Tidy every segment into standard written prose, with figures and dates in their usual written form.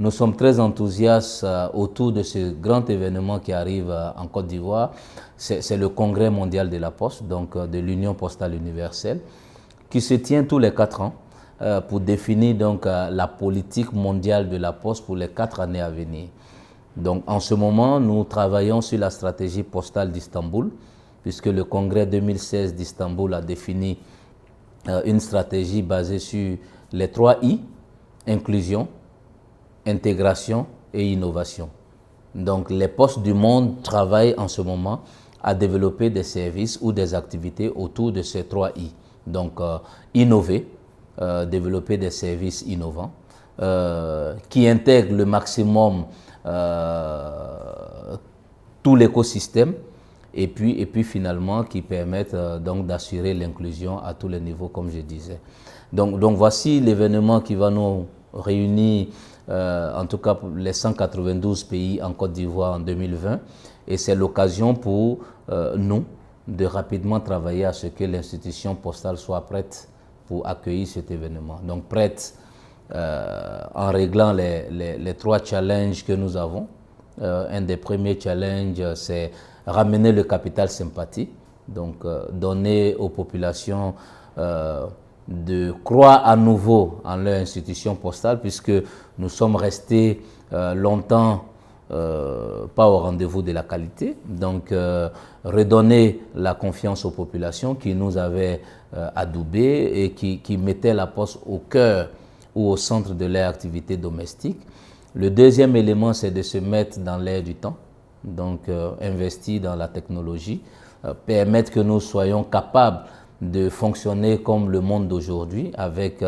Nous sommes très enthousiastes autour de ce grand événement qui arrive en Côte d'Ivoire. C'est le Congrès mondial de la Poste, donc de l'Union postale universelle, qui se tient tous les 4 ans pour définir donc la politique mondiale de la Poste pour les 4 années à venir. Donc en ce moment, nous travaillons sur la stratégie postale d'Istanbul, puisque le Congrès 2016 d'Istanbul a défini une stratégie basée sur les 3 I, inclusion, intégration et innovation. Donc les postes du monde travaillent en ce moment à développer des services ou des activités autour de ces 3 I. Donc innover, développer des services innovants qui intègrent le maximum tout l'écosystème et puis finalement qui permettent donc d'assurer l'inclusion à tous les niveaux comme je disais. Donc voici l'événement qui va nous réunir en tout cas les 192 pays en Côte d'Ivoire en 2020 et c'est l'occasion pour nous de rapidement travailler à ce que l'institution postale soit prête pour accueillir cet événement. Donc prête en réglant les 3 challenges que nous avons. Un des premiers challenges, c'est ramener le capital sympathie, donc donner aux populations de croire à nouveau en leur institution postale, puisque nous sommes restés longtemps pas au rendez-vous de la qualité. Donc redonner la confiance aux populations qui nous avaient adoubés et qui mettaient la Poste au cœur ou au centre de leur activité domestique. Le deuxième élément, c'est de se mettre dans l'air du temps, donc investir dans la technologie, permettre que nous soyons capables de fonctionner comme le monde d'aujourd'hui avec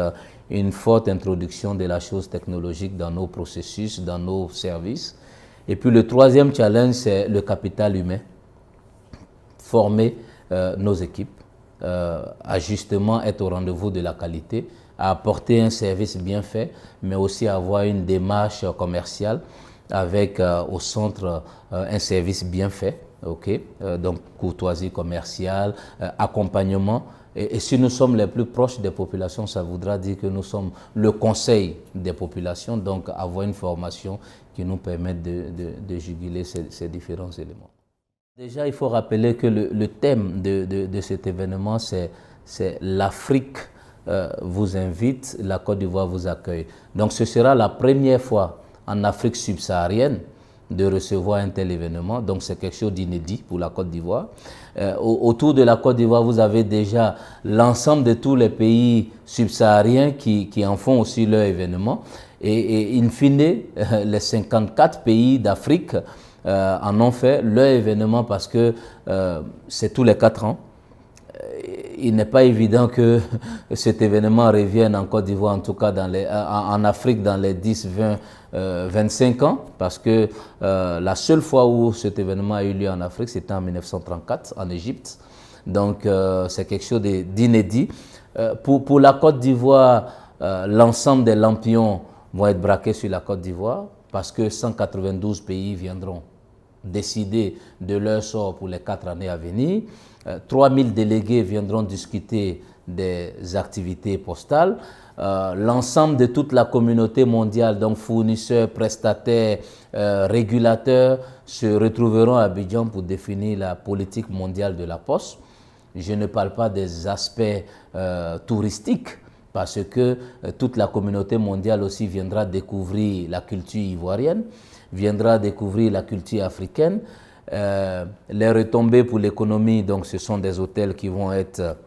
une forte introduction de la chose technologique dans nos processus, dans nos services. Et puis le troisième challenge, c'est le capital humain, former nos équipes, à justement être au rendez-vous de la qualité, à apporter un service bien fait, mais aussi avoir une démarche commerciale avec au centre un service bien fait, donc courtoisie commerciale, accompagnement. Et si nous sommes les plus proches des populations, ça voudra dire que nous sommes le conseil des populations, donc avoir une formation qui nous permette de juguler ces différents éléments. Déjà, il faut rappeler que le thème de cet événement, c'est l'Afrique vous invite, la Côte d'Ivoire vous accueille. Donc ce sera la première fois en Afrique subsaharienne de recevoir un tel événement. Donc c'est quelque chose d'inédit pour la Côte d'Ivoire. Autour de la Côte d'Ivoire, vous avez déjà l'ensemble de tous les pays subsahariens qui en font aussi leur événement. Et in fine, les 54 pays d'Afrique en ont fait leur événement parce que c'est tous les 4 ans. Il n'est pas évident que cet événement revienne en Côte d'Ivoire, en tout cas en Afrique dans les 10, 20, 25 ans, parce que la seule fois où cet événement a eu lieu en Afrique, c'était en 1934, en Égypte. Donc c'est quelque chose d'inédit. Pour la Côte d'Ivoire, l'ensemble des lampions vont être braqués sur la Côte d'Ivoire, parce que 192 pays viendront décider de leur sort pour les 4 années à venir. 3000 délégués viendront discuter des activités postales. L'ensemble de toute la communauté mondiale, donc fournisseurs, prestataires, régulateurs, se retrouveront à Abidjan pour définir la politique mondiale de la Poste. Je ne parle pas des aspects touristiques, parce que toute la communauté mondiale aussi viendra découvrir la culture ivoirienne, viendra découvrir la culture africaine. Les retombées pour l'économie, donc ce sont des hôtels qui vont être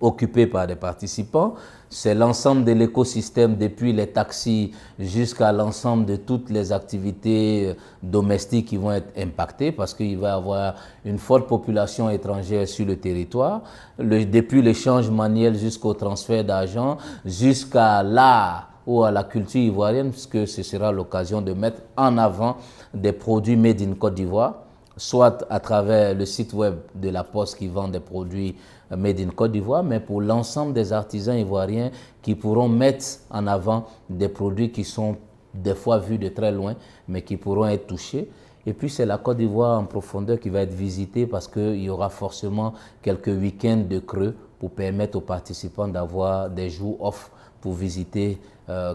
occupés par des participants. C'est l'ensemble de l'écosystème, depuis les taxis jusqu'à l'ensemble de toutes les activités domestiques qui vont être impactées, parce qu'il va y avoir une forte population étrangère sur le territoire, depuis l'échange manuel jusqu'au transfert d'argent, jusqu'à l'art ou à la culture ivoirienne, puisque ce sera l'occasion de mettre en avant des produits made in Côte d'Ivoire, soit à travers le site web de la Poste qui vend des produits made in Côte d'Ivoire, mais pour l'ensemble des artisans ivoiriens qui pourront mettre en avant des produits qui sont des fois vus de très loin, mais qui pourront être touchés. Et puis c'est la Côte d'Ivoire en profondeur qui va être visitée, parce qu'il y aura forcément quelques week-ends de creux pour permettre aux participants d'avoir des jours off pour visiter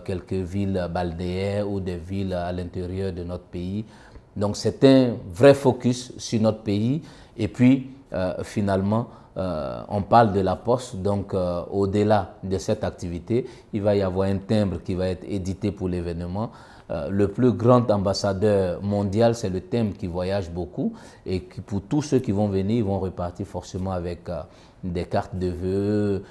quelques villes balnéaires ou des villes à l'intérieur de notre pays. Donc c'est un vrai focus sur notre pays. Et puis finalement, on parle de la poste, donc au-delà de cette activité, il va y avoir un timbre qui va être édité pour l'événement. Le plus grand ambassadeur mondial, c'est le thème qui voyage beaucoup et qui, pour tous ceux qui vont venir, ils vont repartir forcément avec des cartes de vœux,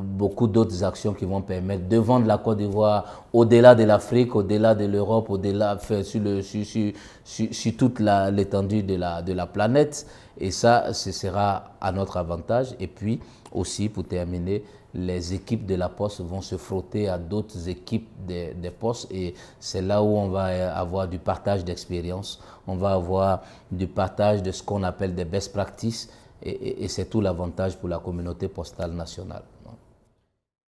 beaucoup d'autres actions qui vont permettre de vendre la Côte d'Ivoire au-delà de l'Afrique, au-delà de l'Europe, au-delà, sur toute l'étendue de la planète. Et ça, ce sera à notre avantage. Et puis aussi, pour terminer, les équipes de la Poste vont se frotter à d'autres équipes des postes et c'est là où on va avoir du partage d'expérience, on va avoir du partage de ce qu'on appelle des best practices et c'est tout l'avantage pour la communauté postale nationale.